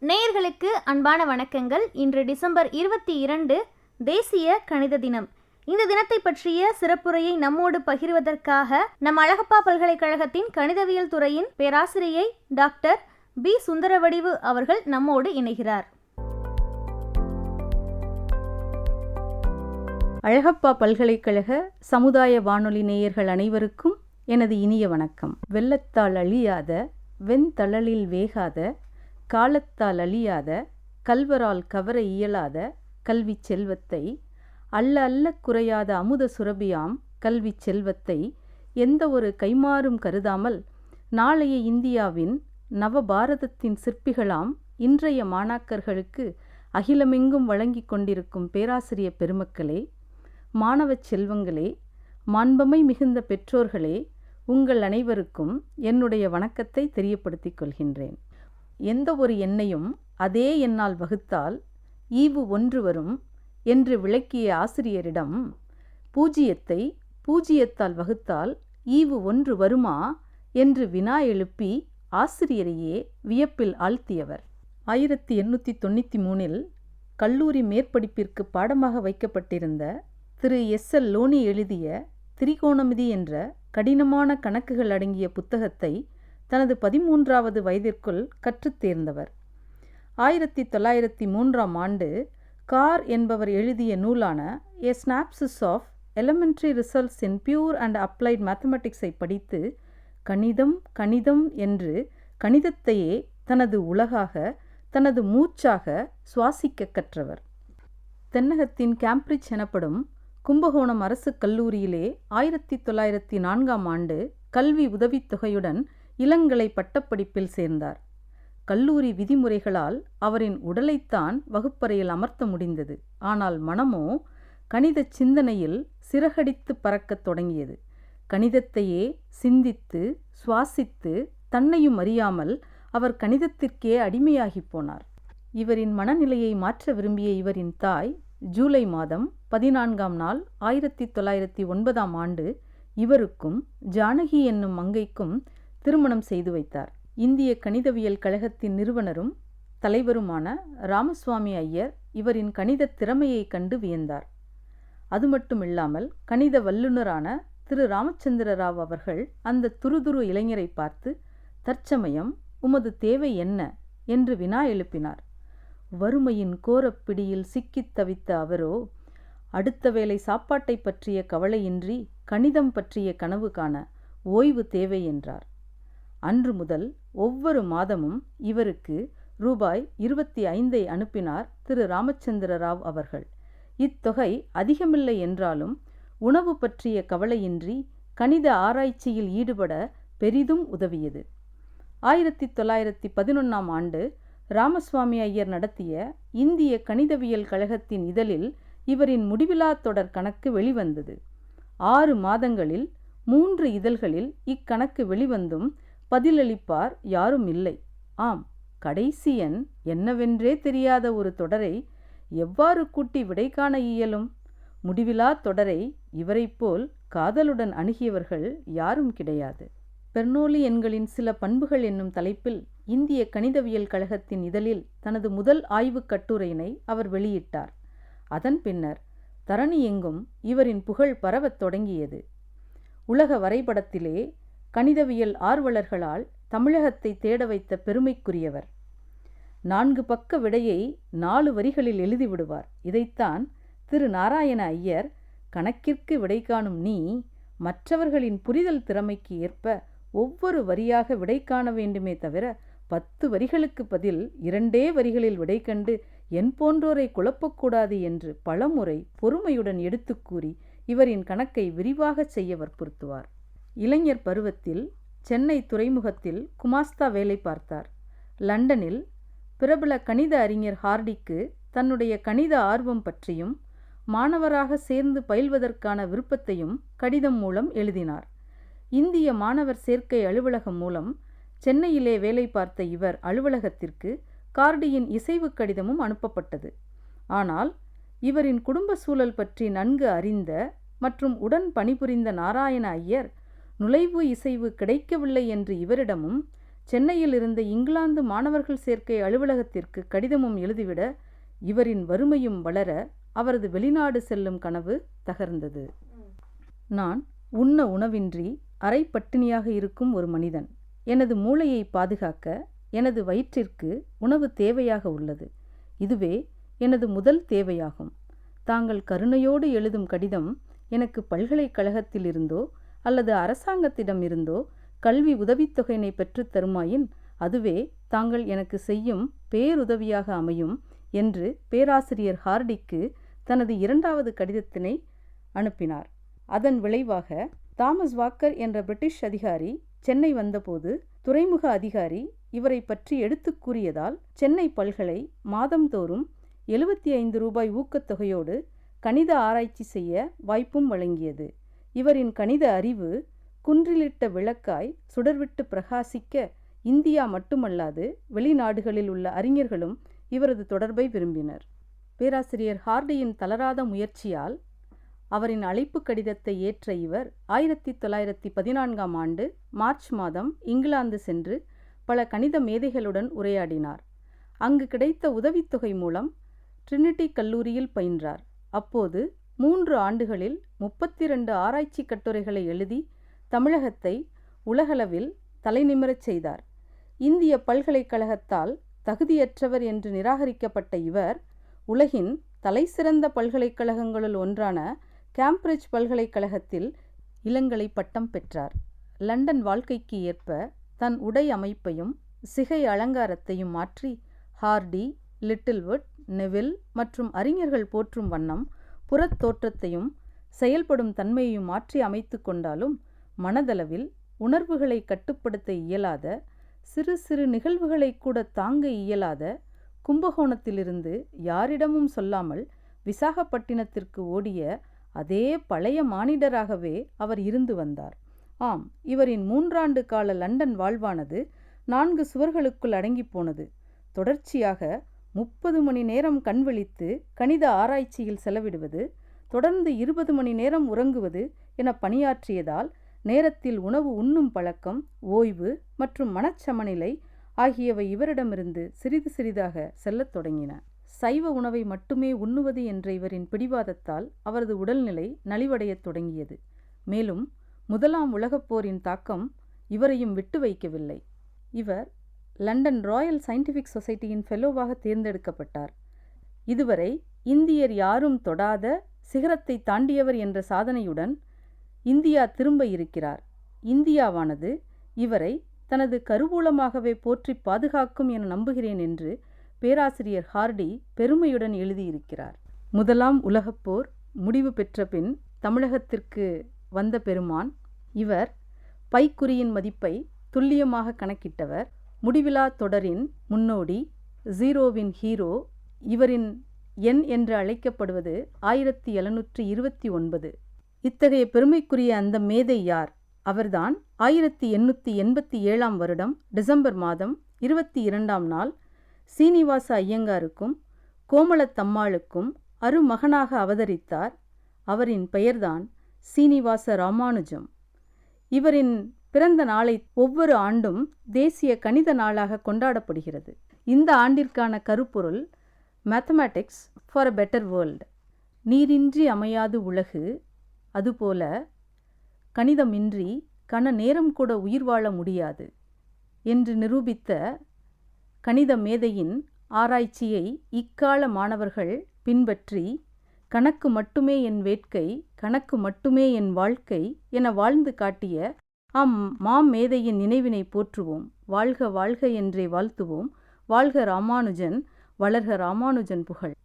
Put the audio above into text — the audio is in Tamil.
நேயர்களுக்கு அன்பான வணக்கங்கள். இன்று டிசம்பர் 22 தேசிய கணித தினம். இந்த தினத்தை பற்றிய சிறப்புரையை நம்மோடு பகிர்வதற்காக நம் அழகப்பா பல்கலைக்கழகத்தின் கணிதவியல் துறையின் பேராசிரியை டாக்டர் பி சுந்தரவடிவு அவர்கள் நம்மோடு இணைகிறார். அழகப்பா பல்கலைக்கழக சமுதாய வானொலி நேயர்கள் அனைவருக்கும் எனது இனிய வணக்கம். வெள்ளத்தால் அழியாத வெண்தழலில் வேகாத காலத்தால் அழியாத கல்வரால் கவர இயலாத கல்வி செல்வத்தை அல்ல அல்ல குறையாத அமுத சுரபியாம் கல்வி செல்வத்தை எந்த ஒரு கைமாறும் கருதாமல் நாளைய இந்தியாவின் நவபாரதத்தின் சிற்பிகளாம் இன்றைய மாணாக்கர்களுக்கு அகிலமெங்கும் வழங்கி கொண்டிருக்கும் பேராசிரிய பெருமக்களே, மாணவ செல்வங்களே, மாண்பமை மிகுந்த பெற்றோர்களே, உங்கள் அனைவருக்கும் என்னுடைய வணக்கத்தை தெரியப்படுத்திக் கொள்கின்றேன். எந்த ஒரு எண்ணையும் அதே எண்ணால் வகுத்தால் ஈவு ஒன்று வரும் என்று விளக்கிய ஆசிரியரிடம் பூஜ்ஜியத்தை பூஜ்ஜியத்தால் வகுத்தால் ஈவு ஒன்று வருமா என்று வினா எழுப்பி ஆசிரியரையே வியப்பில் ஆழ்த்தியவர். 1893 கல்லூரி மேற்படிப்பிற்கு பாடமாக வைக்கப்பட்டிருந்த திரு எஸ்.எல். லோனி எழுதிய திரிகோணமிதி என்ற கடினமான கணக்குகள் அடங்கிய புத்தகத்தை தனது 13வது வயதிற்குள் கற்றுத் தேர்ந்தவர். 1903 கார் என்பவர் எழுதிய நூலான A Synopsis of Elementary Results in Pure and Applied Mathematics-ஐ படித்து கணிதம் கணிதம் என்று கணிதத்தையே தனது உலகாக, தனது மூச்சாக சுவாசிக்க கற்றவர். தென்னகத்தின் கேம்பிரிட்ஜ் எனப்படும் கும்பகோணம் அரசு கல்லூரியிலே 1904 கல்வி உதவித்தொகையுடன் இளங்கலை பட்டப்படிப்பில் சேர்ந்தார். கல்லூரி விதிமுறைகளால் அவரின் உடலைத்தான் வகுப்பறையில் அமர்த்த முடிந்தது. ஆனால் மனமோ கணித சிந்தனையில் சிறகடித்து பறக்கத் தொடங்கியது. கணிதத்தையே சிந்தித்து சுவாசித்து தன்னையும் அறியாமல் அவர் கணிதத்திற்கே அடிமையாகி போனார். இவரின் மனநிலையை மாற்ற விரும்பிய இவரின் தாய் ஜூலை மாதம் 14 1909 இவருக்கும் ஜானகி என்னும் மங்கைக்கும் திருமணம் செய்து வைத்தார். இந்திய கணிதவியல் கழகத்தின் நிறுவனரும் தலைவருமான ராமசுவாமி ஐயர் இவரின் கணித திறமையை கண்டு வியந்தார். அது மட்டுமில்லாமல் கணித வல்லுநரான திரு ராமச்சந்திர ராவ் அவர்கள் அந்த துருதுரு இளைஞரை பார்த்து, தற்சமயம் உமது தேவை என்ன என்று வினா எழுப்பினார். வறுமையின் கோரப்பிடியில் சிக்கித் தவித்த அவரோ அடுத்த வேளை சாப்பாட்டை பற்றிய கவலையின்றி கணிதம் பற்றிய கனவு காண ஓய்வு தேவை என்றார். அன்று முதல் ஒவ்வொரு மாதமும் இவருக்கு ரூபாய் 25 அனுப்பினார் திரு ராமச்சந்திர ராவ் அவர்கள். இத்தொகை அதிகமில்லை என்றாலும் உணவு பற்றிய கவலையின்றி கணித ஆராய்ச்சியில் ஈடுபட பெரிதும் உதவியது. 1911 ராமசுவாமி ஐயர் நடத்திய இந்திய கணிதவியல் கழகத்தின் இதழில் இவரின் முடிவிலா தொடர் கணக்கு வெளிவந்தது. 6 மாதங்களில் 3 இதழ்களில் இக்கணக்கு வெளிவந்தும் பதிலளிப்பார் யாரும் இல்லை. ஆம், கடைசி எண் என்னவென்றே தெரியாத ஒரு தொடரை எவ்வாறு கூட்டி விடை காண இயலும்? முடிவிலா தொடரை இவரைப்போல் காதலுடன் அணுகியவர்கள் யாரும் கிடையாது. பெர்னோலி எண்களின் சில பண்புகள் என்னும் தலைப்பில் இந்திய கணிதவியல் கழகத்தின் இதழில் தனது முதல் ஆய்வுக் கட்டுரையினை அவர் வெளியிட்டார். அதன் பின்னர் தரணி எங்கும் இவரின் புகழ் பரவத் தொடங்கியது. உலக வரைபடத்திலே கணிதவியல் ஆர்வலர்களால் தமிழகத்தை தேட வைத்த பெருமைக்குரியவர். 4 பக்க விடையை 4 வரிகளில் எழுதிவிடுவார். இதைத்தான் திரு நாராயண ஐயர், கணக்கிற்கு விடை காணும் நீ மற்றவர்களின் புரிதல் திறமைக்கு ஏற்ப ஒவ்வொரு வரியாக விடை காண வேண்டுமே தவிர 10 வரிகளுக்கு பதில் 2 வரிகளில் விடை கண்டு என் போன்றோரை குழப்பக்கூடாது என்று பலமுறை பொறுமையுடன் எடுத்து கூறி இவரின் கணக்கை விரிவாக செய்ய வற்புறுத்துவார். இளைஞர் பருவத்தில் சென்னை துறைமுகத்தில் குமாஸ்தா வேலை பார்த்தார். லண்டனில் பிரபல கணித அறிஞர் ஹார்டிக்கு தன்னுடைய கணித ஆர்வம் பற்றியும் மாணவராக சேர்ந்து பயில்வதற்கான விருப்பத்தையும் கடிதம் மூலம் எழுதினார். இந்திய மாணவர் சேர்க்கை அலுவலகம் மூலம் சென்னையிலே வேலை பார்த்த இவர் அலுவலகத்திற்கு கார்டியின் இசைவு கடிதமும் அனுப்பப்பட்டது. ஆனால் இவரின் குடும்ப சூழல் பற்றி நன்கு அறிந்த மற்றும் உடன் பணிபுரிந்த நாராயண ஐயர் நுழைவு இசைவு கிடைக்கவில்லை என்று இவரிடமும் சென்னையில் இருந்த இங்கிலாந்து மாணவர்கள் சேர்க்கை அலுவலகத்திற்கு கடிதமும் எழுதிவிட இவரின் வறுமையும் வளர அவரது வெளிநாடு செல்லும் கனவு தகர்ந்தது. நான் உண்ண உணவின்றி அரை பட்டினியாக இருக்கும் ஒரு மனிதன். எனது மூளையை பாதுகாக்க எனது வயிற்றிற்கு உணவு தேவையாக உள்ளது. இதுவே எனது முதல் தேவையாகும். தாங்கள் கருணையோடு எழுதும் கடிதம் எனக்கு பல்கலைக்கழகத்திலிருந்தோ அல்லது அரசாங்கத்திடமிருந்தோ கல்வி உதவித்தொகையினை பெற்றுத் தருமாயின் அதுவே தாங்கள் எனக்கு செய்யும் பேருதவியாக அமையும் என்று பேராசிரியர் ஹார்டிக்கு தனது 2வது கடிதத்தினை அனுப்பினார். அதன் விளைவாக தாமஸ் வாக்கர் என்ற பிரிட்டிஷ் அதிகாரி சென்னை வந்தபோது துறைமுக அதிகாரி இவரை பற்றி எடுத்து கூறியதால் சென்னை பல்கலை மாதந்தோறும் 75 ரூபாய் ஊக்கத்தொகையோடு கணித ஆராய்ச்சி செய்ய வாய்ப்பும் வழங்கியது. இவரின் கணித அறிவு குன்றிலிட்ட விளக்காய் சுடர்விட்டு பிரகாசிக்க இந்தியா மட்டுமல்லாது வெளிநாடுகளில் உள்ள அறிஞர்களும் இவரது தொடர்பை விரும்பினர். பேராசிரியர் ஹார்டியின் தளராத முயற்சியால் அவரின் அழைப்பு கடிதத்தை ஏற்ற இவர் 1914ஆம் ஆண்டு மார்ச் மாதம் இங்கிலாந்து சென்று பல கணித மேதைகளுடன் உரையாடினார். அங்கு கிடைத்த உதவித்தொகை மூலம் ட்ரினிட்டி கல்லூரியில் பயின்றார். அப்போது 3 ஆண்டுகளில் 32 ஆராய்ச்சி கட்டுரைகளை எழுதி தமிழகத்தை உலகளவில் தலைநிமிரச் செய்தார். இந்திய பல்கலைக்கழகத்தால் தகுதியற்றவர் என்று நிராகரிக்கப்பட்ட இவர் உலகின் தலைசிறந்த பல்கலைக்கழகங்களுள் ஒன்றான கேம்பிரிட்ஜ் பல்கலைக்கழகத்தில் இளங்கலை பட்டம் பெற்றார். லண்டன் வாழ்க்கைக்கு ஏற்ப தன் உடை அமைப்பையும் சிகை அலங்காரத்தையும் மாற்றி ஹார்டி, லிட்டில்வுட், நெவில் மற்றும் அறிஞர்கள் போற்றும் வண்ணம் புறத் தோற்றத்தையும் செயல்படும் தன்மையையும் மாற்றி அமைத்து கொண்டாலும் மனதளவில் உணர்வுகளை கட்டுப்படுத்த இயலாத, சிறு சிறு நிகழ்வுகளை கூட தாங்க இயலாத கும்பகோணத்திலிருந்து யாரிடமும் சொல்லாமல் விசாகப்பட்டினத்திற்கு ஓடிய அதே பழைய மானிடராகவே அவர் இருந்து வந்தார். ஆம், இவரின் 3 ஆண்டு கால லண்டன் வாழ்வானது 4 சுவர்களுக்குள் அடங்கி போனது. தொடர்ச்சியாக 30 மணி நேரம் கண்விழித்து கணித ஆராய்ச்சியில் செலவிடுவது, தொடர்ந்து 20 மணி நேரம் உறங்குவது என பணியாற்றியதால் நேரத்தில் உணவு உண்ணும் பழக்கம், ஓய்வு மற்றும் மனச்சமநிலை ஆகியவை இவரிடமிருந்து சிறிது சிறிதாக செல்லத் தொடங்கின. சைவ உணவை மட்டுமே உண்ணுவது என்ற இவரின் பிடிவாதத்தால் அவரது உடல்நிலை நலிவடையத் தொடங்கியது. மேலும் 1ஆம் உலகப் போரின் தாக்கம் இவரையும் விட்டு வைக்கவில்லை. இவர் லண்டன் ராயல் சயின்டிஃபிக் சொசைட்டியின் ஃபெலோவாக தேர்ந்தெடுக்கப்பட்டார். இதுவரை இந்தியர் யாரும் தொடாத சிகரத்தை தாண்டியவர் என்ற சாதனையுடன் இந்தியா திரும்ப இருக்கிறார். இந்தியாவானது இவரை தனது கருவூலமாகவே போற்றி பாதுகாக்கும் என நம்புகிறேன் என்று பேராசிரியர் ஹார்டி பெருமையுடன் எழுதியிருக்கிறார். 1ஆம் உலகப் போர் முடிவு பெற்ற பின் தமிழகத்திற்கு வந்த பெருமான் இவர். பைக்குறியின் மதிப்பை துல்லியமாக கணக்கிட்டவர். முடிவிலா தொடரின் முன்னோடி, ஜீரோவின் ஹீரோ. இவரின் எண் என்று அழைக்கப்படுவது 1729. இத்தகைய பெருமைக்குரிய அந்த மேதை யார்? அவர்தான் 1887ஆம் வருடம் டிசம்பர் மாதம் 22ஆம் நாள் சீனிவாச ஐயங்காருக்கும் கோமளத்தம்மாளுக்கும் அருமகனாக அவதரித்தார். அவரின் பெயர்தான் சீனிவாச ராமானுஜம். இவரின் பிறந்த நாளை ஒவ்வொரு ஆண்டும் தேசிய கணித நாளாக கொண்டாடப்படுகிறது. இந்த ஆண்டிற்கான கருப்பொருள் mathematics for a better world. நீரின்றி அமையாது உலகு, அதுபோல கணிதமின்றி கண நேரம் கூட உயிர் வாழ முடியாது என்று நிரூபித்த கணித மேதையின் ஆராய்ச்சியை இக்கால மாணவர்கள் பின்பற்றி கணக்கு மட்டுமே என் வேட்கை, கணக்கு மட்டுமே என் வாழ்க்கை என வாழ்ந்து காட்டிய மாமேதையின் நினைவினை போற்றுவோம். வாழ்க வாழ்க என்றே வாழ்த்துவோம். வாழ்க ராமானுஜன், வளர்க ராமானுஜன் புகழ்.